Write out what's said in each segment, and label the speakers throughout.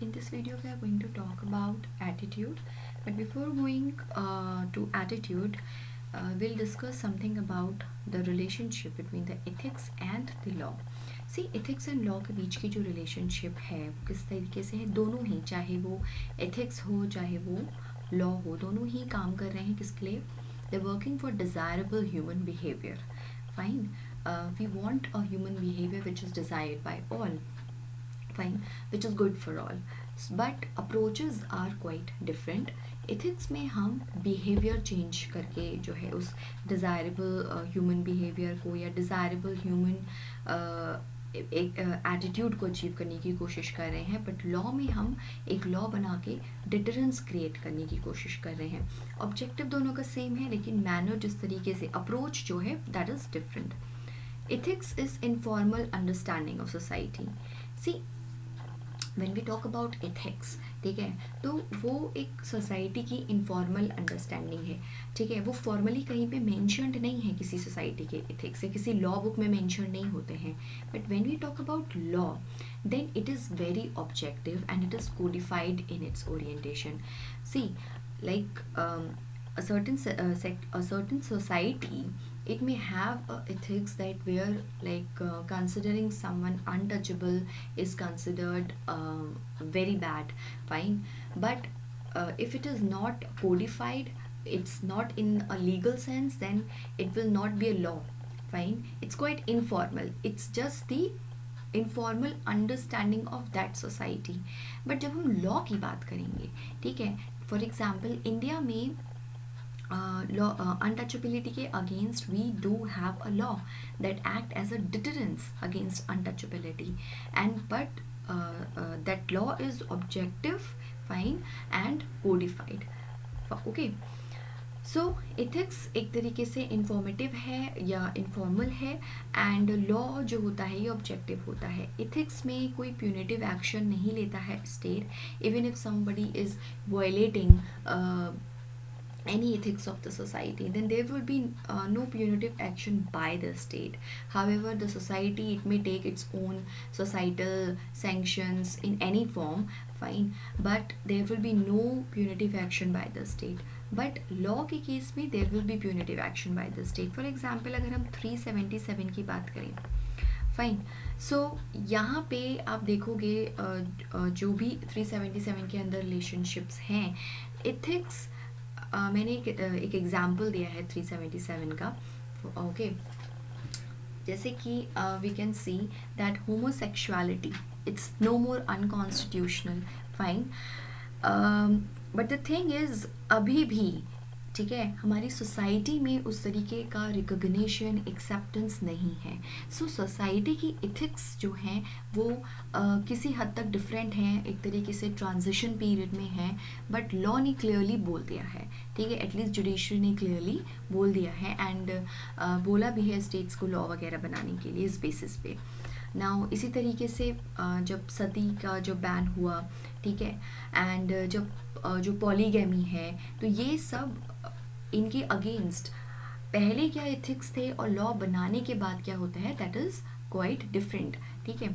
Speaker 1: In this video we are going to talk about attitude, but before going to attitude, we'll discuss something about the relationship between the ethics and the law. See, ethics and law के बीच की जो relationship है वो किस तरीके से है, दोनों ही, चाहे वो ethics हो चाहे वो law हो, दोनों ही काम कर रहे हैं किसके लिए? They're working for desirable human behavior. Fine. We want a human behavior which is desired by all, fine, which is good for all, but approaches are quite different. Ethics में हम behavior change करके जो है उस desirable human behavior को या desirable human एक attitude को अचीव करने की कोशिश कर रहे हैं, बट लॉ में हम एक लॉ बना के डिटरेंस क्रिएट करने की कोशिश कर रहे हैं. ऑब्जेक्टिव दोनों का सेम है, लेकिन मैनर जिस तरीके से अप्रोच जो है that is different. Ethics is informal understanding of society. See, when we talk about ethics, ठीक है, तो वो एक सोसाइटी की इनफॉर्मल अंडरस्टैंडिंग है. ठीक है, वो फॉर्मली कहीं पे मेंशनड नहीं है किसी सोसाइटी के एथिक्स या किसी लॉ बुक में मेंशन नहीं होते हैं. But when we talk about law, then it is very objective and it is codified in its orientation. See, like a certain society, it may have ethics that where like considering someone untouchable is considered very bad, fine, but if it is not codified, it's not in a legal sense, then it will not be a law, fine. It's quite informal, it's just the informal understanding of that society. But जब हम law की बात करेंगे, ठीक है, for example India में law untouchability के against we do have a law that act as a deterrence against untouchability, and but that law is objective, fine, and codified. Okay. So ethics एक तरीके से इंफॉर्मेटिव है या informal है, and law जो होता है ये ऑब्जेक्टिव होता है. एथिक्स में कोई प्यूनिटिव एक्शन नहीं लेता है state, even if somebody is violating any ethics of the society, then there will be no punitive action by the state. However, the society, it may take its own societal sanctions in any form, fine, but there will be no punitive action by the state. But law के case में there will be punitive action by the state. For example अगर हम 377 की बात करें, fine, सो यहाँ पे आप देखोगे जो भी 377 के अंदर रिलेशनशिप्स हैं, एथिक्स, मैंने एक एग्जाम्पल दिया है 377 का. ओके, जैसे कि we can see that homosexuality it's no more unconstitutional, fine, but the thing is अभी भी, ठीक है, हमारी सोसाइटी में उस तरीके का रिकग्निशन, एक्सेप्टेंस नहीं है. सो सोसाइटी की एथिक्स जो हैं वो किसी हद तक डिफरेंट हैं, एक तरीके से ट्रांजिशन पीरियड में हैं, बट लॉ ने क्लियरली बोल दिया है, ठीक है, एटलीस्ट जुडिशरी ने क्लियरली बोल दिया है, एंड बोला भी है स्टेट्स को लॉ वगैरह बनाने के लिए इस बेसिस पे. नाउ इसी तरीके से जब सती का जो बैन हुआ, ठीक है, एंड जब जो पॉलीगैमी है, तो ये सब इनके अगेंस्ट पहले क्या एथिक्स थे और लॉ बनाने के बाद क्या होता है, दैट इज़ क्वाइट डिफरेंट. ठीक है,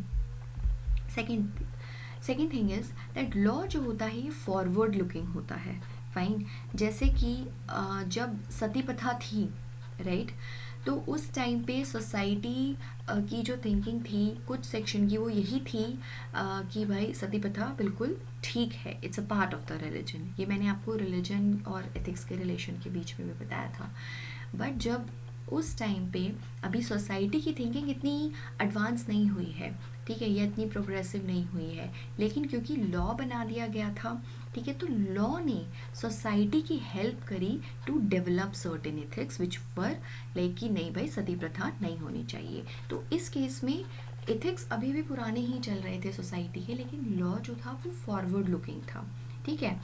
Speaker 1: second thing is that law जो होता है ये फॉरवर्ड लुकिंग होता है, फाइन. जैसे कि जब सती प्रथा थी, राइट, तो उस टाइम पे सोसाइटी की जो थिंकिंग थी कुछ सेक्शन की, वो यही थी कि भाई सती प्रथा बिल्कुल ठीक है, it's a part of the religion. ये मैंने आपको रिलीजन और एथिक्स के रिलेशन के बीच में भी बताया था. बट जब उस टाइम पे अभी सोसाइटी की थिंकिंग इतनी एडवांस नहीं हुई है, ठीक है, ये इतनी प्रोग्रेसिव नहीं हुई है, लेकिन क्योंकि लॉ बना दिया गया था, ठीक है, तो लॉ ने सोसाइटी की हेल्प करी to develop certain ethics which were like कि नहीं भाई सती प्रथा नहीं होनी चाहिए. तो इस केस में एथिक्स अभी भी पुराने ही चल रहे थे सोसाइटी के, लेकिन लॉ जो था वो फॉरवर्ड लुकिंग था, ठीक है.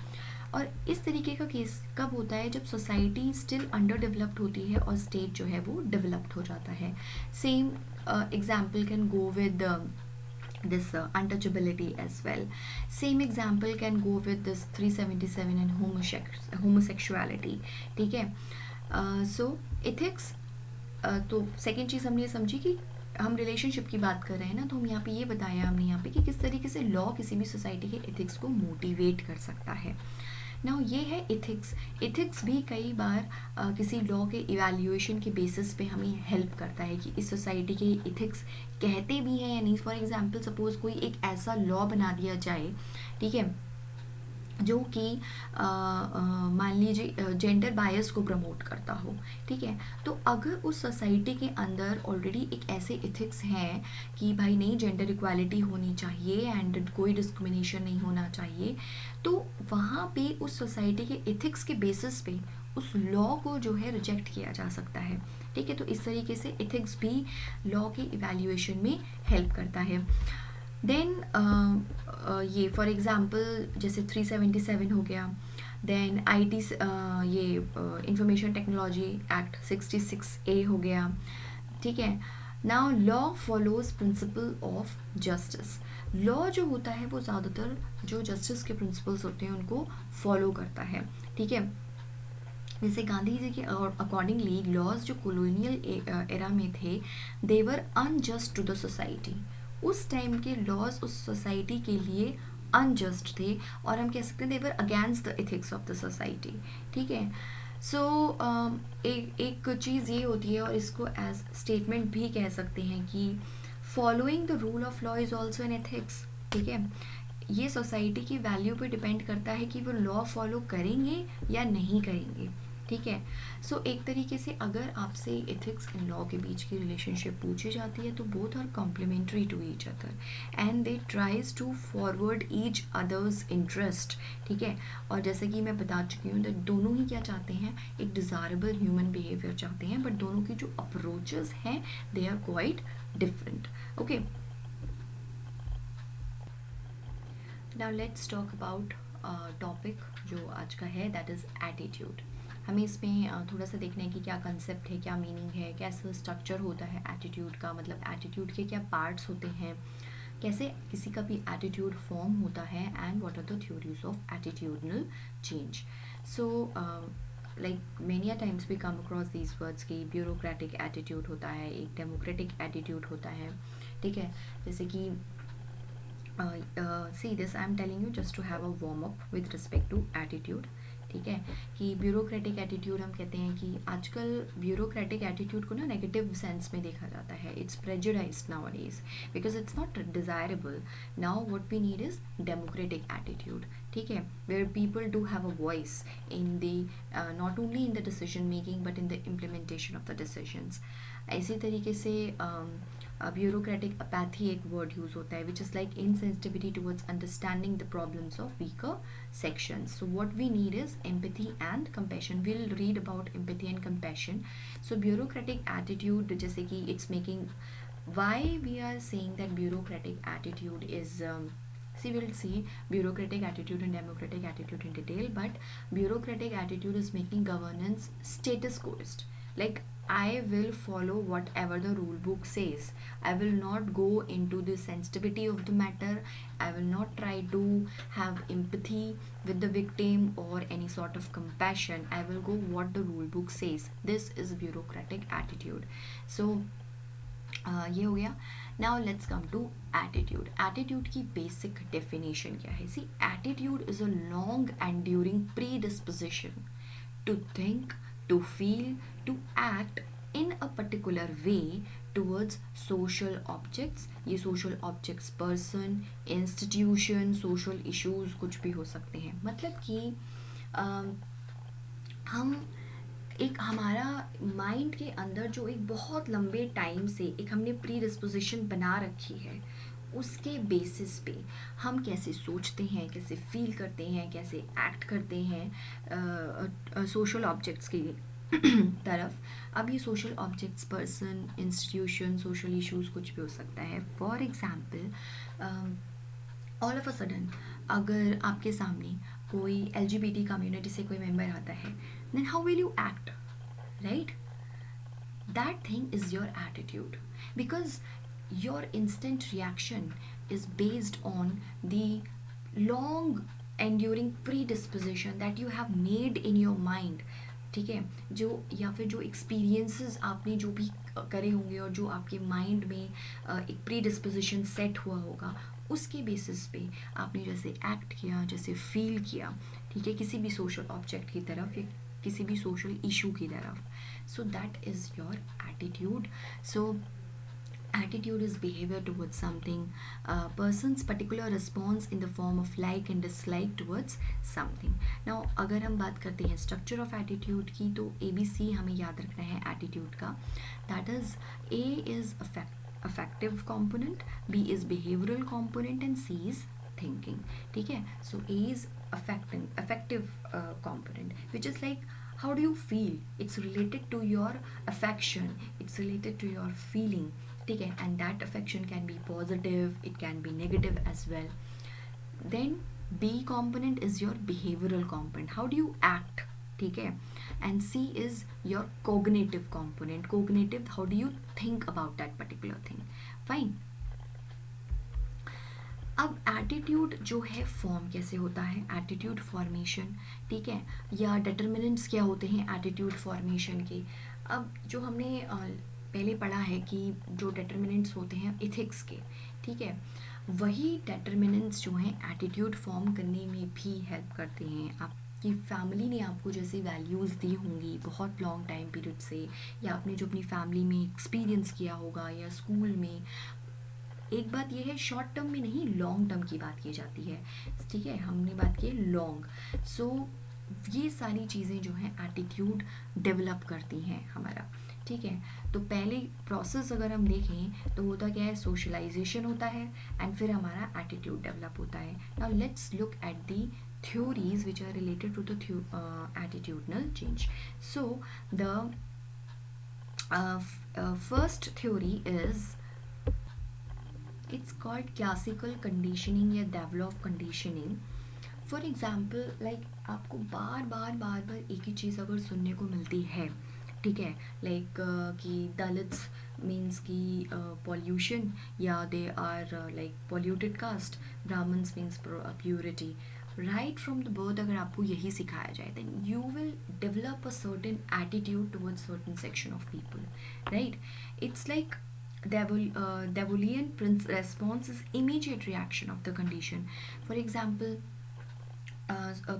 Speaker 1: और इस तरीके का केस कब होता है, जब सोसाइटी स्टिल अंडर डेवलप्ड होती है और स्टेट जो है वो डेवलप्ड हो जाता है. Same example can go with this untouchability as well. Same example can go with this 377 and homosexuality, ठीक है. So ethics, तो सेकेंड चीज़ हमने समझी कि हम रिलेशनशिप की बात कर रहे हैं ना, तो हम यहाँ पे ये बताया हमने यहाँ पे कि किस तरीके से लॉ किसी भी सोसाइटी के एथिक्स को मोटिवेट कर सकता है। नाउ ये है इथिक्स। इथिक्स भी कई बार किसी लॉ के इवैल्यूएशन के बेसिस पे हमें हेल्प करता है कि इस सोसाइटी के इथिक्स कहते भी हैं या नहीं। फॉर एग्जांपल सपोज कोई एक ऐसा लॉ बना दिया जाए, ठीक है, जो कि मान लीजिए जेंडर बायस को प्रमोट करता हो, ठीक है, तो अगर उस सोसाइटी के अंदर ऑलरेडी एक ऐसे इथिक्स हैं कि भाई नहीं जेंडर इक्वालिटी होनी चाहिए एंड कोई डिस्क्रिमिनेशन नहीं होना चाहिए, तो वहाँ पे उस सोसाइटी के इथिक्स के बेसिस पे उस लॉ को जो है रिजेक्ट किया जा सकता है, ठीक है। तो इस तरीके से इथिक्स भी लॉ के इवैल्यूएशन में हेल्प करता है। देन ये फॉर एग्जांपल जैसे 377 हो गया, देन आईटी ये इंफॉर्मेशन टेक्नोलॉजी एक्ट 66A हो गया, ठीक है। Now law follows principle of justice. Law जो होता है वो ज़्यादातर जो जस्टिस के प्रिंसिपल्स होते हैं उनको फॉलो करता है, ठीक है। जैसे गांधी जी के अकॉर्डिंगली लॉज जो कॉलोनियल एरा में थे, they were unjust to the society. उस टाइम के लॉज उस सोसाइटी के लिए अनजस्ट थे, और हम कह सकते हैं they were against the ethics of the society, ठीक है। सो एक चीज़ ये होती है, और इसको एज स्टेटमेंट भी कह सकते हैं कि following the rule of law is also an ethics, ठीक है। ये सोसाइटी की वैल्यू पे डिपेंड करता है कि वो लॉ फॉलो करेंगे या नहीं करेंगे, ठीक है। सो एक तरीके से अगर आपसे एथिक्स एंड लॉ के बीच की रिलेशनशिप पूछी जाती है तो both are complementary to each other and they tries to forward each others interest, ठीक है। और जैसे कि मैं बता चुकी हूँ, दोनों ही क्या चाहते हैं, एक डिज़ायरेबल ह्यूमन बिहेवियर चाहते हैं, बट दोनों की जो अप्रोचेस हैं they are quite different, okay. Now let's talk about topic जो आज का है, दैट इज़ एटीट्यूड। हमें इसमें थोड़ा सा देखना है कि क्या कंसेप्ट है, क्या मीनिंग है, कैसा स्ट्रक्चर होता है एटीट्यूड का, मतलब एटीट्यूड के क्या पार्ट्स होते हैं, कैसे किसी का भी एटीट्यूड फॉर्म होता है, and what are the theories of attitudinal change. So like many times we come across these words की ब्यूरोक्रेटिक एटीट्यूड होता है, एक डेमोक्रेटिक एटीट्यूड होता है, ठीक है। जैसे कि see this I am telling you just to have a warm up with respect to attitude, ठीक है। कि ब्यूरोक्रेटिक एटीट्यूड हम कहते हैं कि आजकल ब्यूरोक्रेटिक एटीट्यूड को ना नेगेटिव सेंस में देखा जाता है, it's prejudiced nowadays because it's not desirable. Now what we need is democratic attitude, ठीक है, where people do have a voice in the not only in the decision making but in the implementation of the decisions. इसी तरीके से bureaucratic apathy एक word use होता है, which is like insensitivity towards understanding the problems of weaker sections. So what we need is empathy and compassion. We'll read about empathy and compassion. So bureaucratic attitude, जैसे कि it's making, why we are saying that bureaucratic attitude is see, we'll see bureaucratic attitude and democratic attitude in detail, but bureaucratic attitude is making governance status quoist, like I will follow whatever the rule book says. I will not go into the sensitivity of the matter. I will not try to have empathy with the victim or any sort of compassion. I will go what the rule book says. This is bureaucratic attitude. So ये हो गया. Now let's come to attitude. Attitude की basic definition क्या है? See, attitude is a long enduring predisposition to think, to feel, to act in a particular way towards social objects. ये social objects person, institution, social issues कुछ भी हो सकते हैं. मतलब कि हम एक हमारा माइंड के अंदर जो एक बहुत लंबे टाइम से एक हमने प्री डिस्पोजिशन बना रखी है, उसके बेसिस पे हम कैसे सोचते हैं, कैसे फील करते हैं, कैसे एक्ट करते हैं सोशल ऑब्जेक्ट्स की तरफ. अब ये social objects person, institution, social issues कुछ भी हो सकता है. For example all of a sudden अगर आपके सामने कोई LGBT कम्युनिटी से कोई मेंबर आता है, then how will you act, right? That thing is your attitude, because your instant reaction is based on the long enduring predisposition that you have made in your mind. ठीक है, जो या फिर जो एक्सपीरियंसेस आपने जो भी करे होंगे और जो आपके माइंड में एक प्री डिस्पोजिशन सेट हुआ होगा, उसके बेसिस पे आपने जैसे एक्ट किया, जैसे फील किया, ठीक है, किसी भी सोशल ऑब्जेक्ट की तरफ या किसी भी सोशल इशू की तरफ. सो that is your attitude. So attitude is behavior towards something, a person's particular response in the form of like and dislike towards something. Now अगर हम बात करते हैं structure of attitude की, तो ABC हमें याद रखना है attitude का. That is, A is affective component, B is behavioral component and C is thinking. ठीक है, so A is affective component, which is like how do you feel. It's related to your affection, it's related to your feeling. ठीक है, and that affection can be positive, it can be negative as well. Then B component is your behavioral component, how do you act. ठीक है, and C is your cognitive component, cognitive, how do you think about that particular thing. Fine. अब attitude जो है form कैसे होता है, attitude formation, ठीक है, या डिटर्मिनेंट्स क्या होते हैं एटीट्यूड फॉर्मेशन के. अब जो हमने पहले पढ़ा है कि जो डिटर्मिनेंट्स होते हैं इथिक्स के, ठीक है, वही डिटर्मिनेंट्स जो हैं एटीट्यूड फॉर्म करने में भी हेल्प करते हैं. आपकी फैमिली ने आपको जैसी वैल्यूज़ दी होंगी बहुत लॉन्ग टाइम पीरियड से, या आपने जो अपनी फैमिली में एक्सपीरियंस किया होगा या स्कूल में. एक बात ये है, शॉर्ट टर्म में नहीं, लॉन्ग टर्म की बात की जाती है, ठीक है, हमने बात की लॉन्ग. सो ये सारी चीज़ें जो हैं एटीट्यूड डेवलप करती हैं हमारा. ठीक है, तो पहले प्रोसेस अगर हम देखें तो होता क्या है, सोशलाइजेशन होता है एंड फिर हमारा एटीट्यूड डेवलप होता है. Now let's look at the theories which are related to the attitudinal change. So the first theory is, it's called classical conditioning या develop conditioning. For example like आपको बार बार एक ही चीज़ अगर सुनने को मिलती है, ठीक है, लाइक कि दलित्स मीन्स की पॉल्यूशन, या they are like polluted caste, Brahmans means purity. Right from the birth अगर आपको यही सिखाया जाए, then you will develop a certain attitude towards certain section of people. Right, it's like Devolution response is immediate reaction of the condition. For example,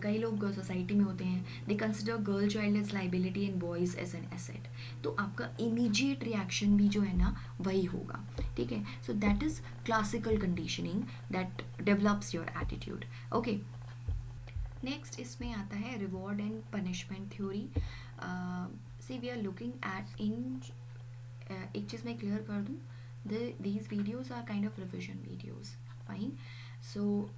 Speaker 1: कई लोग society में होते हैं, they consider girl child as liability and boys as an asset. तो आपका immediate reaction भी जो है ना वही होगा. ठीक है, so that is classical conditioning that develops your attitude. Okay, next इसमें आता है reward and punishment theory. See we are looking at in, एक चीज़ मैं क्लियर कर दूँ, these videos are kind of revision videos. Fine. So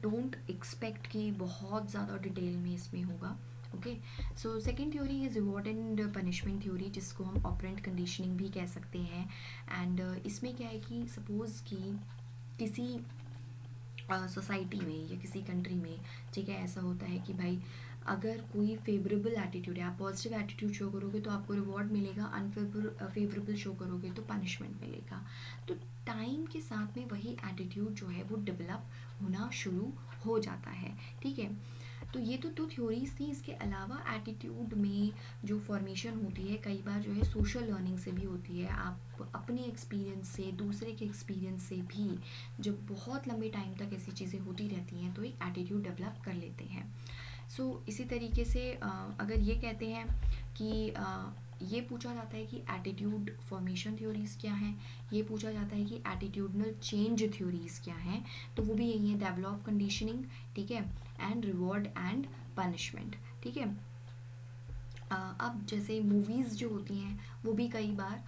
Speaker 1: don't expect कि बहुत ज़्यादा डिटेल में इसमें होगा. Okay, so second theory is reward and punishment theory, जिसको हम ऑपरेंट कंडीशनिंग भी कह सकते हैं. एंड इसमें क्या है कि सपोज़ कि किसी सोसाइटी में या किसी कंट्री में, ठीक है, ऐसा होता है कि भाई अगर कोई फेवरेबल एटीट्यूड है, आप पॉजिटिव एटीट्यूड शो करोगे तो आपको रिवॉर्ड मिलेगा, अनफेवरेबल शो करोगे तो पनिशमेंट मिलेगा. तो टाइम के साथ में वही एटीट्यूड जो है वो डेवलप होना शुरू हो जाता है. ठीक है, तो ये तो दो थ्योरीज थी. इसके अलावा एटीट्यूड में जो फॉर्मेशन होती है कई बार जो है सोशल लर्निंग से भी होती है. आप अपने एक्सपीरियंस से, दूसरे के एक्सपीरियंस से भी जब बहुत लंबे टाइम तक ऐसी चीज़ें होती रहती हैं तो एक एटीट्यूड डेवलप कर लेते हैं. सो इसी तरीके से अगर ये कहते हैं कि ये पूछा जाता है कि एटीट्यूड फॉर्मेशन थ्योरीज़ क्या हैं, ये पूछा जाता है कि एटीट्यूडनल चेंज थ्योरीज़ क्या हैं, तो वो भी यही है, डेवलप कंडीशनिंग, ठीक है, एंड रिवॉर्ड एंड पनिशमेंट. ठीक है, अब जैसे मूवीज़ जो होती हैं वो भी कई बार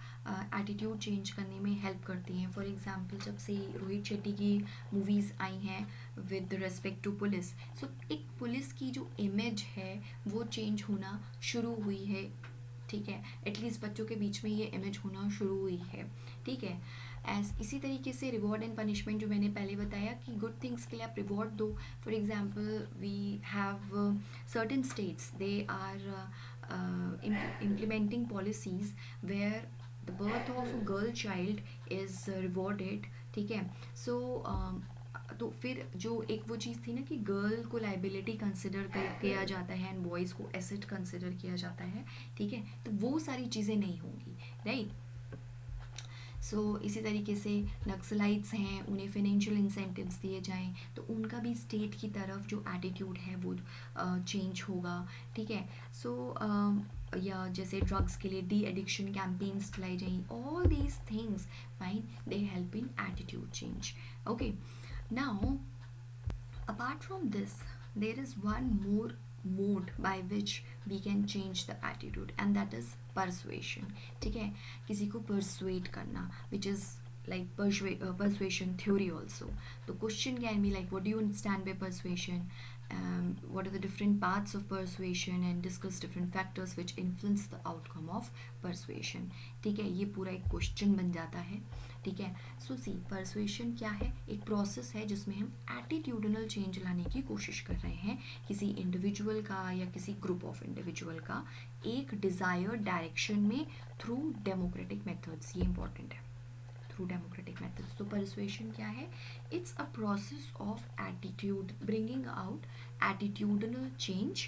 Speaker 1: एटीट्यूड चेंज करने में हेल्प करती हैं. फॉर एग्जांपल, जब से रोहित शेट्टी की मूवीज़ आई हैं विद रिस्पेक्ट टू पुलिस, सो एक पुलिस की जो इमेज है वो चेंज होना शुरू हुई है. ठीक है, एटलीस्ट बच्चों के बीच में ये इमेज होना शुरू हुई है. ठीक है, इसी तरीके से रिवॉर्ड एंड पनिशमेंट जो मैंने पहले बताया कि गुड थिंग्स के लिए आप रिवॉर्ड दो. For example, we have certain states, they are implementing policies where the birth of a girl child is rewarded. ठीक है, सो तो फिर जो एक वो चीज़ थी ना कि गर्ल को लाइबिलिटी कंसिडर किया जाता है एंड बॉयज़ को एसेट कंसिडर किया जाता है, ठीक है, तो वो सारी चीज़ें नहीं होंगी, राइट। इसी तरीके से नक्सलाइट्स हैं, उन्हें फाइनेंशियल इंसेंटिव्स दिए जाएं तो उनका भी स्टेट की तरफ जो एटीट्यूड है वो चेंज होगा, ठीक है। या जैसे ड्रग्स के लिए डी एडिक्शन कैंपेन्स चलाई जाएं, all these things fine they help in attitude change. Okay, now apart from this there is one more mode by which we can change the attitude and that is persuasion, ठीक है, किसी को persuade करना, which is like persuasion theory also. The question can be like, what do you understand by persuasion, what are the different parts of persuasion, and discuss different factors which influence the outcome of persuasion, ठीक है, ये पूरा एक question बन जाता है, ठीक है। सी परसुएशन क्या है, एक प्रोसेस है जिसमें हम एटीट्यूडनल चेंज लाने की कोशिश कर रहे हैं किसी इंडिविजुअल का या किसी ग्रुप ऑफ इंडिविजुअल का एक डिज़ायर्ड डायरेक्शन में थ्रू डेमोक्रेटिक मेथड्स, ये इंपॉर्टेंट है, थ्रू डेमोक्रेटिक मेथड्स। तो परसुएशन क्या है, it's a process of attitude, bringing out attitudinal change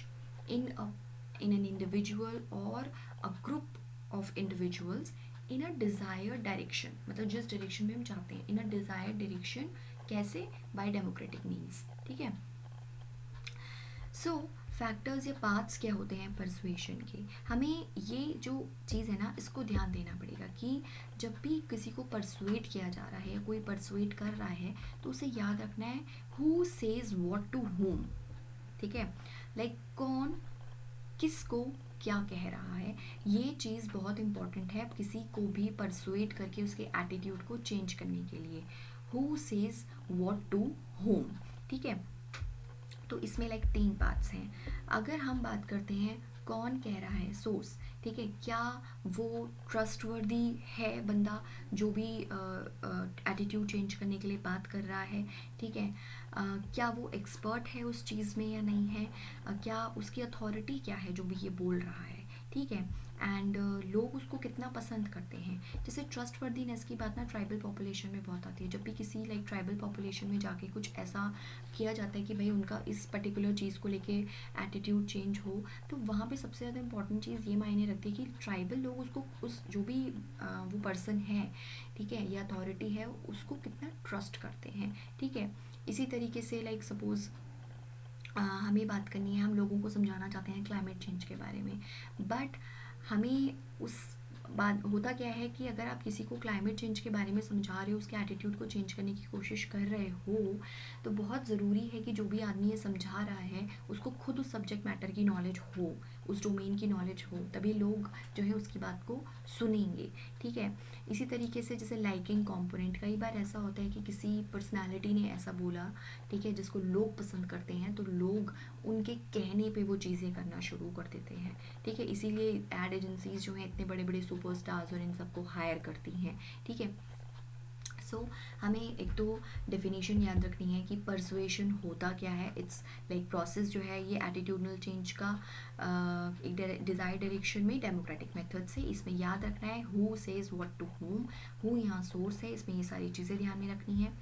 Speaker 1: in an individual or a group of individuals in a desired direction, मतलब जिस direction में हम चाहते हैं, in a desired direction, कैसे, by democratic means, ठीक है। फैक्टर्स या पार्ट्स क्या होते हैं परसुएशन के, हमें ये जो चीज़ है ना इसको ध्यान देना पड़ेगा कि जब भी किसी को परसुएट किया जा रहा है या कोई परसुएट कर रहा है तो उसे याद रखना है who says what to whom, ठीक है, लाइक कौन किसको क्या कह रहा है, ये चीज़ बहुत इंपॉर्टेंट है किसी को भी परसुएट करके उसके एटीट्यूड को चेंज करने के लिए। Who says what to whom, ठीक है। तो इसमें लाइक 3 पार्ट्स हैं। अगर हम बात करते हैं कौन कह रहा है, सोर्स, ठीक है, क्या वो ट्रस्टवर्दी है बंदा जो भी एटीट्यूड चेंज करने के लिए बात कर रहा है, ठीक है, क्या वो एक्सपर्ट है उस चीज़ में या नहीं है, क्या उसकी अथॉरिटी क्या है जो भी ये बोल रहा है, ठीक है, एंड लोग उसको कितना पसंद करते हैं। जैसे ट्रस्टवर्दीनेस की बात ना ट्राइबल पॉपुलेशन में बहुत आती है, जब भी किसी लाइक ट्राइबल पॉपुलेशन में जाके कुछ ऐसा किया जाता है कि भाई उनका इस पर्टिकुलर चीज़ को लेके एटीट्यूड चेंज हो, तो वहाँ पे सबसे ज़्यादा इंपॉर्टेंट चीज़ ये मायने रखती है कि ट्राइबल लोग उसको, उस जो भी वो पर्सन है, ठीक है, या अथॉरिटी है, उसको कितना ट्रस्ट करते हैं, ठीक है। इसी तरीके से लाइक सपोज़ हमें बात करनी है, हम लोगों को समझाना चाहते हैं क्लाइमेट चेंज के बारे में, बट हमें उस बात होता क्या है कि अगर आप किसी को क्लाइमेट चेंज के बारे में समझा रहे हो, उसके एटीट्यूड को चेंज करने की कोशिश कर रहे हो, तो बहुत ज़रूरी है कि जो भी आदमी ये समझा रहा है उसको खुद उस सब्जेक्ट मैटर की नॉलेज हो, उस डोमेन की नॉलेज हो, तभी लोग जो है उसकी बात को सुनेंगे, ठीक है। इसी तरीके से जैसे लाइकिंग कंपोनेंट, कई बार ऐसा होता है कि किसी पर्सनैलिटी ने ऐसा बोला, ठीक है, जिसको लोग पसंद करते हैं, तो लोग उनके कहने पे वो चीज़ें करना शुरू कर देते हैं, ठीक है। इसीलिए एड एजेंसीज जो हैं इतने बड़े बड़े सुपरस्टार्स और इन सबको हायर करती हैं, ठीक है। हमें एक तो डेफिनेशन याद रखनी है कि परसुएशन होता क्या है, इट्स लाइक प्रोसेस जो है ये एटीट्यूडनल चेंज का एक डिज़ायर डायरेक्शन में डेमोक्रेटिक मेथड से। इसमें याद रखना है who says what to whom, who यहाँ सोर्स है, इसमें ये सारी चीज़ें ध्यान में रखनी है।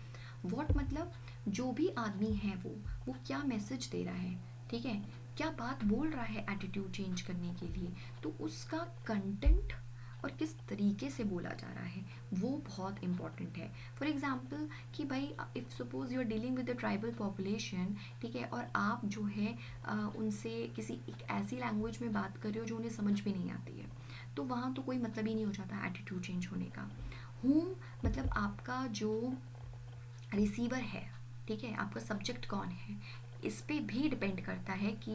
Speaker 1: व्हाट मतलब जो भी आदमी है वो क्या मैसेज दे रहा है, ठीक है, क्या बात बोल रहा है एटीट्यूड चेंज करने के लिए, तो उसका कंटेंट और किस तरीके से बोला जा रहा है वो बहुत इंपॉर्टेंट है। फॉर एग्ज़ाम्पल कि भाई if suppose you are dealing with the tribal population, ठीक है, और आप जो है उनसे किसी एक ऐसी लैंग्वेज में बात कर रहे हो जो उन्हें समझ में नहीं आती है, तो वहाँ तो कोई मतलब ही नहीं हो जाता एटीट्यूड चेंज होने का। हूँ मतलब आपका जो रिसीवर है, ठीक है, आपका सब्जेक्ट कौन है, इस पे भी डिपेंड करता है कि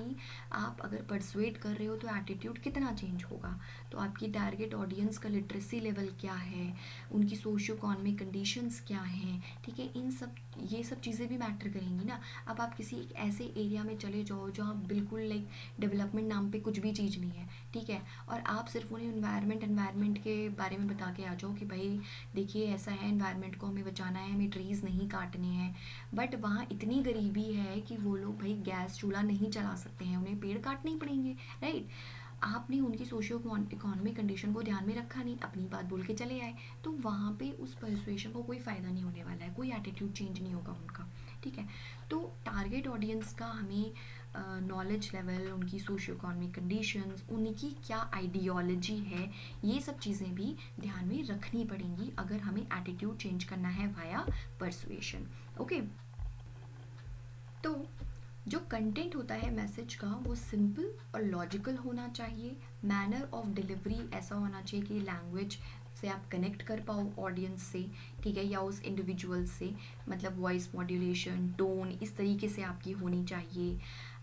Speaker 1: आप अगर परसुएट कर रहे हो तो एटीट्यूड कितना चेंज होगा। तो आपकी टारगेट ऑडियंस का लिटरेसी लेवल क्या है, उनकी सोशियो इकोनॉमिक कंडीशंस क्या हैं, ठीक है, ये सब चीज़ें भी मैटर करेंगी ना। अब आप किसी एक ऐसे एरिया में चले जाओ जहाँ बिल्कुल लाइक डेवलपमेंट नाम पे कुछ भी चीज़ नहीं है, ठीक है, और आप सिर्फ उन्हें एनवायरनमेंट के बारे में बता के आ जाओ कि भाई देखिए ऐसा है, एनवायरनमेंट को हमें बचाना है, हमें ट्रीज़ नहीं काटने हैं, बट वहाँ इतनी गरीबी है कि वो लोग भाई गैस चूल्हा नहीं चला सकते हैं, उन्हें पेड़ काटने ही पड़ेंगे, राइट। आपने उनकी सोशियो इकोनॉमिक कंडीशन को ध्यान में रखा नहीं, अपनी बात बोल के चले आए, तो वहाँ पे उस परसुएशन को कोई फ़ायदा नहीं होने वाला है, कोई एटीट्यूड चेंज नहीं होगा उनका, ठीक है। तो टारगेट ऑडियंस का हमें नॉलेज लेवल, उनकी सोशियो इकोनॉमिक कंडीशंस, उनकी क्या आइडियोलॉजी है, ये सब चीज़ें भी ध्यान में रखनी पड़ेंगी अगर हमें एटीट्यूड चेंज करना है वाया परसुएशन। ओके, तो जो कंटेंट होता है मैसेज का वो सिंपल और लॉजिकल होना चाहिए। मैनर ऑफ डिलीवरी ऐसा होना चाहिए कि लैंग्वेज से आप कनेक्ट कर पाओ ऑडियंस से, ठीक है, या उस इंडिविजुअल से, मतलब वॉइस मॉड्यूलेशन, टोन इस तरीके से आपकी होनी चाहिए।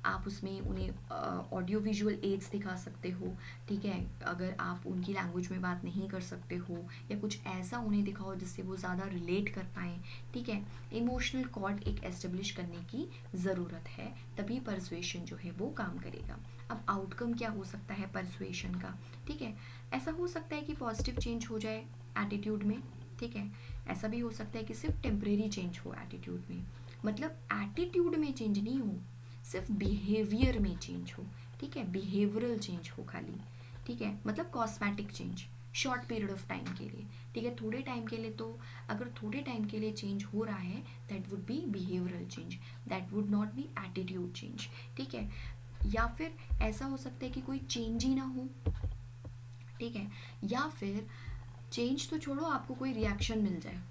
Speaker 1: आप उसमें उन्हें ऑडियो विजुअल एड्स दिखा सकते हो, ठीक है, अगर आप उनकी लैंग्वेज में बात नहीं कर सकते हो, या कुछ ऐसा उन्हें दिखाओ जिससे वो ज़्यादा रिलेट कर पाएँ, ठीक है। इमोशनल कॉर्ड एक एस्टेब्लिश करने की ज़रूरत है, तभी परसुएशन जो है वो काम करेगा। अब आउटकम क्या हो सकता है परसुएशन का, ठीक है। ऐसा हो सकता है कि पॉजिटिव चेंज हो जाए एटीट्यूड में, ठीक है। ऐसा भी हो सकता है कि सिर्फ टेम्परेरी चेंज हो एटीट्यूड में, मतलब एटीट्यूड में चेंज नहीं हो, सिर्फ बिहेवियर में चेंज हो, ठीक है, बिहेवियरल चेंज हो खाली, ठीक है, मतलब cosmetic change short period of time के लिए, ठीक है, थोड़े टाइम के लिए। तो अगर थोड़े टाइम के लिए चेंज हो रहा है that would be behavioural change, that would not be attitude change, ठीक है। या फिर ऐसा हो सकता है कि कोई चेंज ही ना हो, ठीक है, या फिर चेंज तो छोड़ो, आपको कोई रिएक्शन मिल जाए,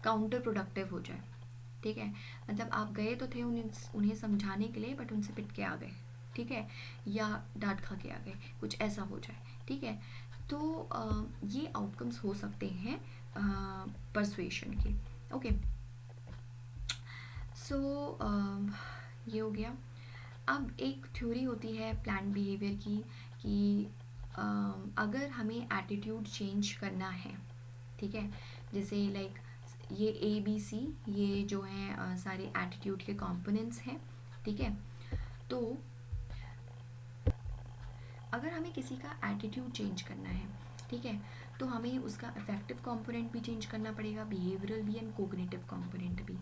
Speaker 1: काउंटर प्रोडक्टिव हो जाए, ठीक है, मतलब आप गए तो थे उन्हें समझाने के लिए बट उनसे पिट के आ गए, ठीक है, या डांट खा के आ गए, कुछ ऐसा हो जाए, ठीक है। तो ये आउटकम्स हो सकते हैं परसुएशन के। ओके, सो ये हो गया। अब एक थ्योरी होती है प्लान्ड बिहेवियर की कि अगर हमें एटीट्यूड चेंज करना है, ठीक है, जैसे लाइक ये ABC, ये जो हैं सारे एटीट्यूड के कंपोनेंट्स हैं, ठीक है। तो अगर हमें किसी का एटीट्यूड चेंज करना है, ठीक है, तो हमें उसका अफेक्टिव कंपोनेंट भी चेंज करना पड़ेगा, बिहेवियरल भी एंड कोग्निटिव कंपोनेंट भी।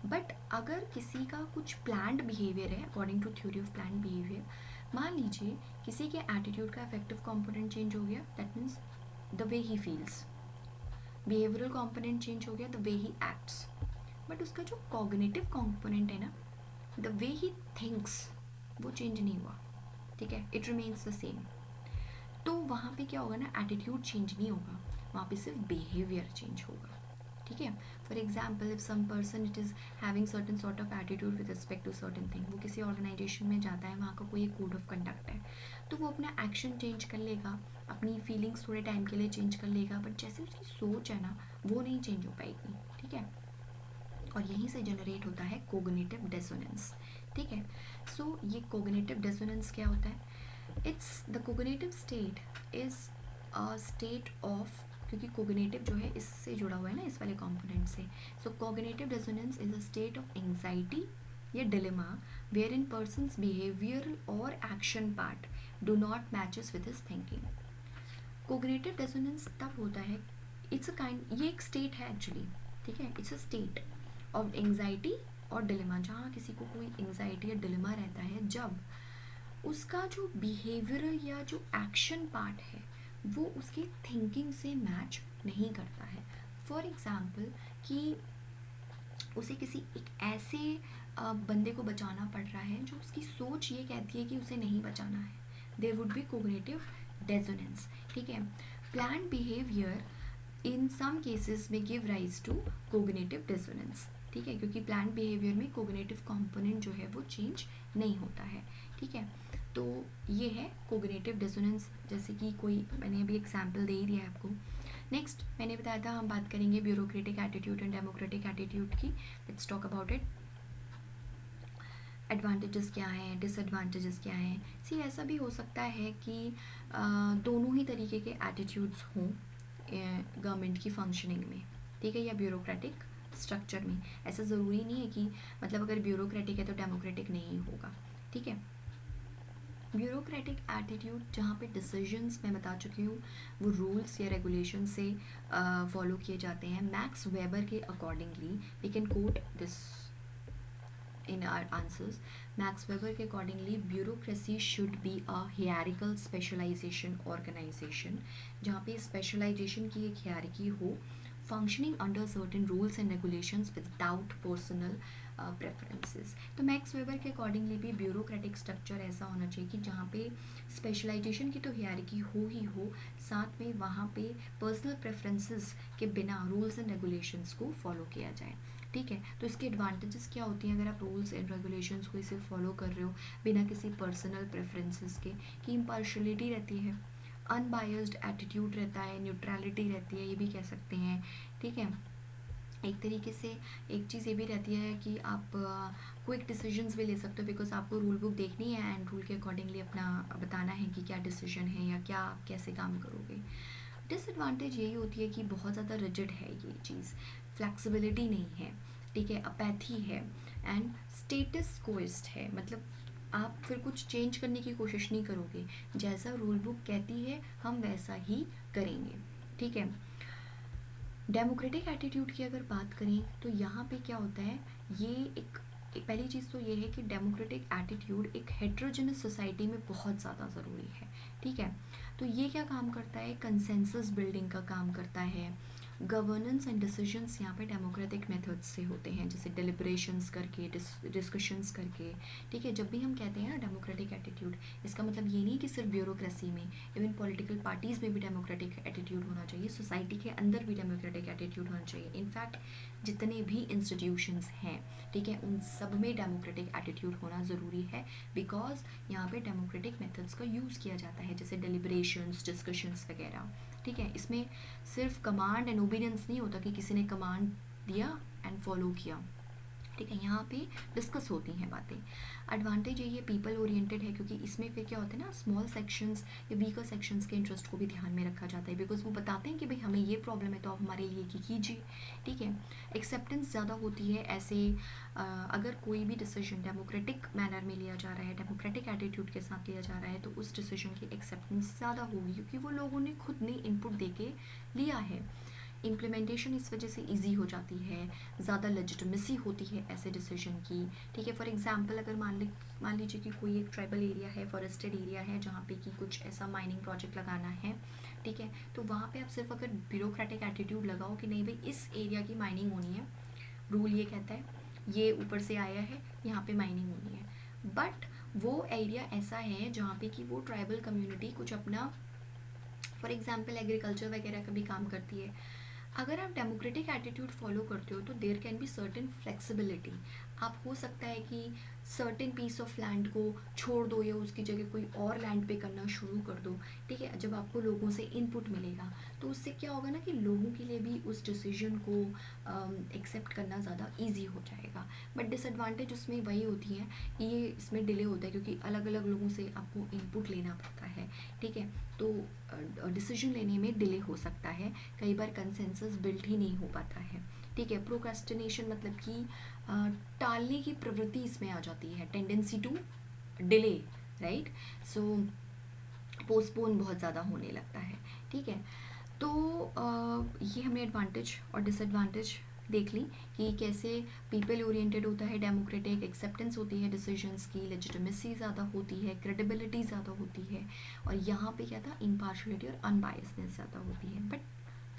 Speaker 1: बट अगर किसी का कुछ प्लान्ड बिहेवियर है according to theory of planned behaviour, मान लीजिए किसी के एटीट्यूड का अफेक्टिव कंपोनेंट चेंज हो गया, that means the way he feels, behavioural component change हो गया, the way he acts, but उसका जो कॉग्निटिव कंपोनेंट है ना, द वे ही थिंक्स, वो चेंज नहीं हुआ, ठीक है, इट रिमेन्स द सेम। तो वहाँ पे क्या होगा ना, एटीट्यूड चेंज नहीं होगा, वहाँ पे सिर्फ बिहेवियर चेंज होगा, ठीक है। For example if some person it is having certain sort of attitude with respect to certain thing, वो किसी ऑर्गेनाइजेशन में जाता है, वहाँ का कोई एक कोड ऑफ कंडक्ट है, तो वो अपना एक्शन चेंज कर लेगा, अपनी फीलिंग्स थोड़े टाइम के लिए चेंज कर लेगा, बट जैसे उसकी सोच है ना वो नहीं चेंज हो पाएगी, ठीक है। और यहीं से जनरेट होता है कोग्निटिव डिसोनेंस, ठीक है। सो ये कोग्निटिव डिसोनेंस क्या होता है, it's the cognitive state is a state of, क्योंकि कोग्निटिव जो है इससे जुड़ा हुआ है ना, इस वाले कंपोनेंट से। So cognitive dissonance is a state of anxiety या dilemma where in person's behaviour और action part do not matches with his thinking. Cognitive dissonance तब होता है, इट्स अ काइंड, ये एक स्टेट है एक्चुअली, ठीक है, it's a state of anxiety और डिलेमा, जहाँ किसी को कोई एंग्जाइटी या डिलेमा रहता है जब उसका जो बिहेवियरल या जो एक्शन पार्ट है वो उसकी थिंकिंग से मैच नहीं करता है। फॉर एग्ज़ाम्पल कि उसे किसी एक ऐसे बंदे को बचाना पड़ रहा है जो उसकी सोच ये कहती है कि उसे नहीं बचाना है, there would be cognitive dissonance, ठीक है। Planned behaviour in some cases में give rise to cognitive dissonance, ठीक है, क्योंकि प्लान्ड बिहेवियर में कोग्निटिव कंपोनेंट जो है वो चेंज नहीं होता है, ठीक है। तो ये है कोग्निटिव डिसोनेंस, जैसे कि कोई मैंने अभी एग्जांपल दे ही दिया है आपको। नेक्स्ट मैंने बताया था हम बात करेंगे bureaucratic attitude and democratic attitude की। Let's talk about it. Advantages क्या हैं, डिसएडवांटेजेस क्या हैं। सी ऐसा भी हो सकता है कि दोनों ही तरीके के एटीट्यूड्स हों गवर्नमेंट की फंक्शनिंग में, ठीक है, या ब्यूरोक्रेटिक स्ट्रक्चर में। ऐसा ज़रूरी नहीं है कि मतलब अगर ब्यूरोक्रेटिक है तो डेमोक्रेटिक नहीं होगा, ठीक है। ब्यूरोक्रेटिक एटीट्यूड जहाँ पे डिसीजंस मैं बता चुकी हूँ वो रूल्स या रेगुलेशन से फॉलो किए जाते हैं। मैक्स वेबर के accordingly we can quote this in our answers. Max Weber के accordingly bureaucracy should be a hierarchical specialization organization, जहाँ पे specialization की एक hierarchy हो, functioning under certain rules and regulations without personal preferences. तो max Weber के accordingly भी bureaucratic structure ऐसा होना चाहिए कि जहाँ पे स्पेशलाइजेशन की तो हायरार्की हो ही हो, साथ में वहाँ पे पर्सनल प्रेफरेंसेस के बिना रूल्स एंड रेगुलेशंस को फॉलो किया जाए। ठीक है, तो इसके एडवांटेजेस क्या होती हैं अगर आप रूल्स एंड रेगुलेशंस को इसे फॉलो कर रहे हो बिना किसी पर्सनल प्रेफरेंसेस के, कि इम्पार्शलिटी रहती है, अनबायस्ड एटीट्यूड रहता है, न्यूट्रलिटी रहती है, ये भी कह सकते हैं। ठीक है, एक तरीके से एक चीज़ ये भी रहती है कि आप क्विक डिसीजंस भी ले सकते हो, बिकॉज आपको रूल बुक देखनी है एंड रूल के अकॉर्डिंगली अपना बताना है कि क्या डिसीजन है या क्या आप कैसे काम करोगे। डिसएडवांटेज यही होती है कि बहुत ज़्यादा रिजिड है ये चीज़, फ्लेक्सिबिलिटी नहीं है। ठीक है, अपैथी है एंड स्टेटस कोइस्ट है, मतलब आप फिर कुछ चेंज करने की कोशिश नहीं करोगे, जैसा रूल बुक कहती है हम वैसा ही करेंगे। ठीक है, डेमोक्रेटिक एटीट्यूड की अगर बात करें तो यहाँ पे क्या होता है, ये एक पहली चीज़ तो ये है कि डेमोक्रेटिक एटीट्यूड एक हेट्रोजेनस सोसाइटी में बहुत ज़्यादा ज़रूरी है। ठीक है, तो ये क्या काम करता है, कंसेंसस बिल्डिंग का काम करता है। गवर्नेंस एंड डिसीजंस यहाँ पे डेमोक्रेटिक मेथड्स से होते हैं, जैसे डिलिब्रेशंस करके, डिस्कशंस करके। ठीक है, जब भी हम कहते हैं ना डेमोक्रेटिक एटीट्यूड, इसका मतलब ये नहीं कि सिर्फ ब्यूरोक्रेसी में, इवन पॉलिटिकल पार्टीज़ में भी डेमोक्रेटिक एटीट्यूड होना चाहिए, सोसाइटी के अंदर भी डेमोक्रेटिक एटीट्यूड होना चाहिए। इनफैक्ट जितने भी इंस्टीट्यूशंस हैं, ठीक है, उन सब में डेमोक्रेटिक एटीट्यूड होना ज़रूरी है, बिकॉज यहाँ पे डेमोक्रेटिक मेथड्स का यूज़ किया जाता है, जैसे डिलिब्रेशंस, डिस्कशंस वगैरह। ठीक है, इसमें सिर्फ कमांड एंड ओबीडियंस नहीं होता कि किसी ने कमांड दिया एंड फॉलो किया। ठीक है, यहाँ पे डिस्कस होती हैं बातें। एडवांटेज ये पीपल ओरिएंटेड है, क्योंकि इसमें फिर क्या होता है ना, स्मॉल सेक्शंस या वीकर सेक्शंस के इंटरेस्ट को भी ध्यान में रखा जाता है, बिकॉज वो बताते हैं कि भाई हमें ये प्रॉब्लम है तो आप हमारे लिए कीजिए। ठीक है, एक्सेप्टेंस ज़्यादा होती है ऐसे अगर कोई भी डिसीजन डेमोक्रेटिक मैनर में लिया जा रहा है, डेमोक्रेटिक एटीट्यूड के साथ लिया जा रहा है, तो उस डिसीजन की एक्सेप्टेंस ज़्यादा होगी, क्योंकि वो लोगों ने खुद ने इनपुट दे के लिया है। इम्प्लीमेंटेशन इस वजह से इजी हो जाती है, ज़्यादा लेजिटिमेसी होती है ऐसे डिसीजन की। ठीक है, फॉर एग्जांपल अगर मान लीजिए कि कोई एक ट्राइबल एरिया है, फॉरेस्टेड एरिया है, जहाँ पे कि कुछ ऐसा माइनिंग प्रोजेक्ट लगाना है। ठीक है, तो वहाँ पे आप सिर्फ अगर ब्यूरोक्रेटिक एटीट्यूड लगाओ कि नहीं भाई इस एरिया की माइनिंग होनी है, रूल ये कहता है, ये ऊपर से आया है, यहाँ पे माइनिंग होनी है, बट वो एरिया ऐसा है जहाँ पे कि वो ट्राइबल कम्युनिटी कुछ अपना फॉर एग्जाम्पल एग्रीकल्चर वगैरह का भी काम करती है। अगर आप डेमोक्रेटिक एटीट्यूड फॉलो करते हो तो there can be certain flexibility. आप हो सकता है कि सर्टेन पीस ऑफ लैंड को छोड़ दो या उसकी जगह कोई और लैंड पे करना शुरू कर दो। ठीक है, जब आपको लोगों से इनपुट मिलेगा तो उससे क्या होगा ना कि लोगों के लिए भी उस डिसीजन को एक्सेप्ट करना ज़्यादा ईजी हो जाएगा। बट डिसएडवांटेज उसमें वही होती है कि ये इसमें डिले होता है, क्योंकि अलग अलग लोगों से आपको इनपुट लेना पड़ता है। ठीक है, तो डिसीजन लेने में डिले हो सकता है, कई बार कंसेंसस बिल्ड ही नहीं हो पाता है। ठीक है, प्रोक्रेस्टिनेशन मतलब कि टालने की प्रवृत्ति इसमें आ जाती है, tendency to delay, right. So postpone बहुत ज़्यादा होने लगता है। ठीक है, तो ये हमने एडवांटेज और डिसएडवांटेज देख ली कि कैसे पीपल ओरिएंटेड होता है डेमोक्रेटिक, एक्सेप्टेंस होती है डिसीजंस की, लेजिटिमेसी ज़्यादा होती है, क्रेडिबिलिटी ज़्यादा होती है, और यहाँ पे क्या था, इम्पार्शलिटी और अनबायसनेस ज़्यादा होती है। बट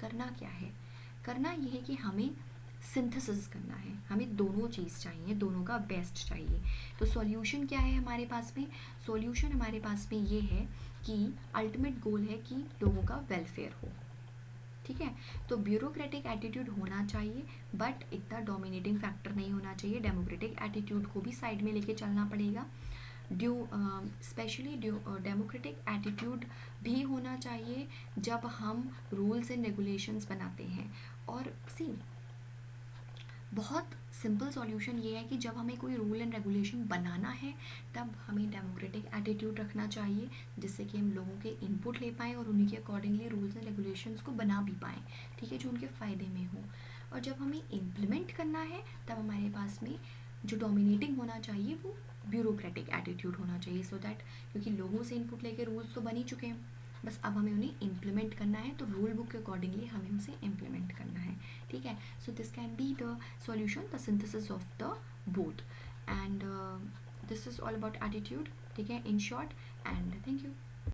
Speaker 1: करना क्या है, करना ये है कि हमें सिंथेसिस करना है, हमें दोनों चीज़ चाहिए, दोनों का बेस्ट चाहिए। तो सॉल्यूशन क्या है हमारे पास में, सॉल्यूशन हमारे पास में ये है कि अल्टीमेट गोल है कि लोगों का वेलफेयर हो। ठीक है, तो ब्यूरोक्रेटिक एटीट्यूड होना चाहिए, बट इतना डोमिनेटिंग फैक्टर नहीं होना चाहिए, डेमोक्रेटिक एटीट्यूड को भी साइड में लेके चलना पड़ेगा। स्पेशली डेमोक्रेटिक एटीट्यूड भी होना चाहिए जब हम रूल्स एंड रेगुलेशंस बनाते हैं। और सी बहुत सिंपल सॉल्यूशन ये है कि जब हमें कोई रूल एंड रेगुलेशन बनाना है तब हमें डेमोक्रेटिक एटीट्यूड रखना चाहिए, जिससे कि हम लोगों के इनपुट ले पाएँ और उन्हीं के अकॉर्डिंगली रूल्स एंड रेगुलेशंस को बना भी पाएँ। ठीक है, जो उनके फ़ायदे में हो। और जब हमें इम्प्लीमेंट करना है तब हमारे पास में जो डोमिनेटिंग होना चाहिए वो ब्यूरोक्रेटिक एटीट्यूड होना चाहिए, सो दैट क्योंकि लोगों से इनपुट लेके रूल्स तो बन ही चुके हैं, बस अब हमें उन्हें इम्प्लीमेंट करना है, तो रूल बुक के अकॉर्डिंगली हमें उसे इम्प्लीमेंट करना है। ठीक है, so this can be the solution, the synthesis of the both, and this is all about attitude. ठीक है, in short, and thank you.